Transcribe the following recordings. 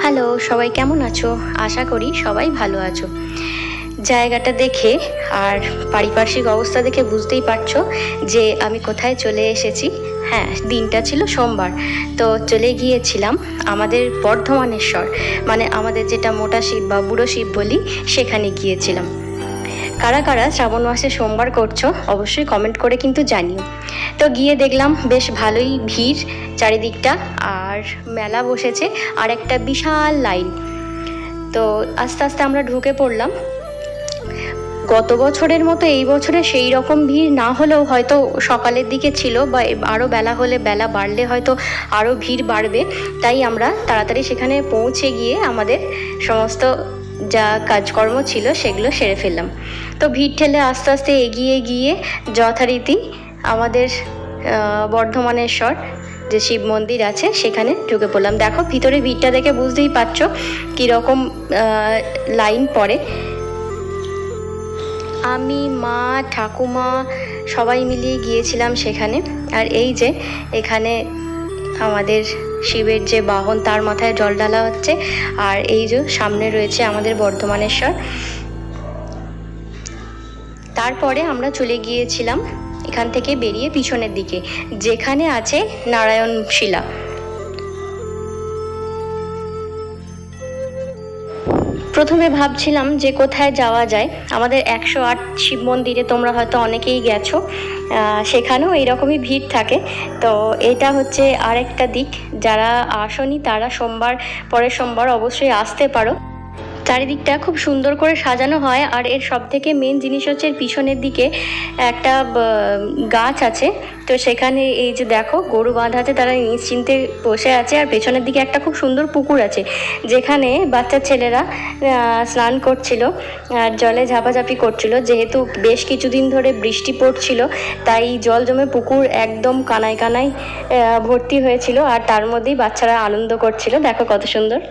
Hello, সবাই কেমন আছো? আশা করি সবাই ভালো আছো। জায়গাটা দেখে আর পারিপার্শ্বিক অবস্থা দেখে বুঝতেই পারছো যে আমি কোথায় চলে এসেছি। হ্যাঁ, দিনটা ছিল সোমবার। তো চলে গিয়েছিলাম আমাদের বর্ধমানেশ্বর, মানে আমাদের যেটা মোটা শিব বা বুড়ো শিব বলি, সেখানে গিয়েছিলাম। কারা কারা শ্রাবণ মাসে সোমবার করছো অবশ্যই কমেন্ট করে কিন্তু জানিও। তো গিয়ে দেখলাম বেশ ভালোই ভিড় চারিদিকটা, আর মেলা বসেছে আর একটা বিশাল লাইন। তো আস্তে আস্তে আমরা ঢুকে পড়লাম। গত বছরের মতো এই বছরে সেই রকম ভিড় না হলেও হয়তো সকালের দিকে ছিল, বা আরও বেলা হলে, বেলা বাড়লে হয়তো আরও ভিড় বাড়বে। তাই আমরা তাড়াতাড়ি সেখানে পৌঁছে গিয়ে আমাদের সমস্ত যা কাজকর্ম ছিল সেগুলো সেরে ফেললাম। তো ভিড় ঠেলে আস্তে আস্তে এগিয়ে গিয়ে যথারীতি আমাদের বর্ধমানেশ্বর যে শিব মন্দির আছে সেখানে ঢুকে পড়লাম। দেখো ভিতরে ভিড়টা দেখে বুঝতেই পারছো কীরকম লাইন পড়ে। আমি, মা, ঠাকুমা সবাই মিলিয়ে গিয়েছিলাম সেখানে। আর এই যে এখানে আমাদের শিবের যে বাহন, তার মাথায় জল ঢালা হচ্ছে। আর এই যে সামনে রয়েছে আমাদের বর্ধমানেশ্বর। তারপরে আমরা চলে গিয়েছিলাম এখান থেকে বেরিয়ে পিছনের দিকে, যেখানে আছে নারায়ণ শিলা। প্রথমে ভাবছিলাম যে কোথায় যাওয়া যায়। আমাদের 108 শিব মন্দিরে তোমরা হয়তো অনেকেই গেছো, সেখানেও এইরকমই ভিড় থাকে। তো এটা হচ্ছে আরেকটা দিক, যারা আসনি তারা পরের সোমবার অবশ্যই আসতে পারো। চারিদিকটা খুব সুন্দর করে সাজানো হয়। আর এর সব থেকে মেন জিনিস হচ্ছে পিছনের দিকে একটা গাছ আছে। তো সেখানে এই যে দেখো গরু বাঁধা আছে, তারা নিশ্চিন্তে বসে আছে। আর পেছনের দিকে একটা খুব সুন্দর পুকুর আছে, যেখানে বাচ্চা ছেলেরা স্নান করছিল আর জলে ঝাপাঝাপি করছিল। যেহেতু বেশ কিছুদিন ধরে বৃষ্টি পড়ছিল, তাই জল জমে পুকুর একদম কানায় কানায় ভর্তি হয়েছিল। আর তার মধ্যেই বাচ্চারা আনন্দ করছিল। দেখো কত সুন্দর।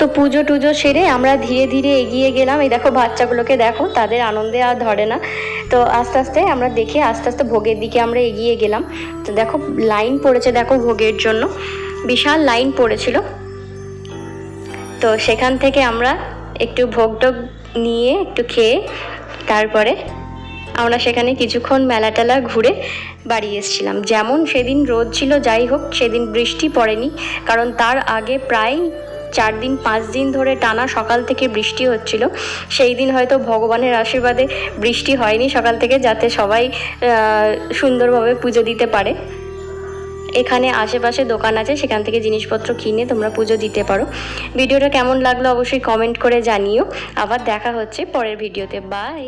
তো পুজো টুজো সেরে আমরা ধীরে ধীরে এগিয়ে গেলাম। এই দেখো বাচ্চাগুলোকে দেখো, তাদের আনন্দে আর ধরে না। তো আস্তে আস্তে আমরা দেখে আস্তে আস্তে ভোগের দিকে আমরা এগিয়ে গেলাম। তো দেখো লাইন পড়েছে, দেখো ভোগের জন্য বিশাল লাইন পড়েছিল। তো সেখান থেকে আমরা একটু ভোগ টোগ নিয়ে একটু খেয়ে তারপরে আমরা সেখানে কিছুক্ষণ মেলা টেলা ঘুরে বাড়ি এসেছিলাম। যেমন সেদিন রোদ ছিল, যাই হোক সেদিন বৃষ্টি পড়েনি, কারণ তার আগে প্রায় 4-5 দিন ধরে টানা সকাল থেকে বৃষ্টি হচ্ছিল। সেই দিন হয়তো ভগবানের আশীর্বাদে বৃষ্টি হয়নি সকাল থেকে, যাতে সবাই সুন্দরভাবে পুজো দিতে পারে। এখানে আশেপাশে দোকান আছে, সেখান থেকে জিনিসপত্র কিনে তোমরা পুজো দিতে পারো। ভিডিওটা কেমন লাগলো অবশ্যই কমেন্ট করে জানিও। আবার দেখা হচ্ছে পরের ভিডিওতে। বাই।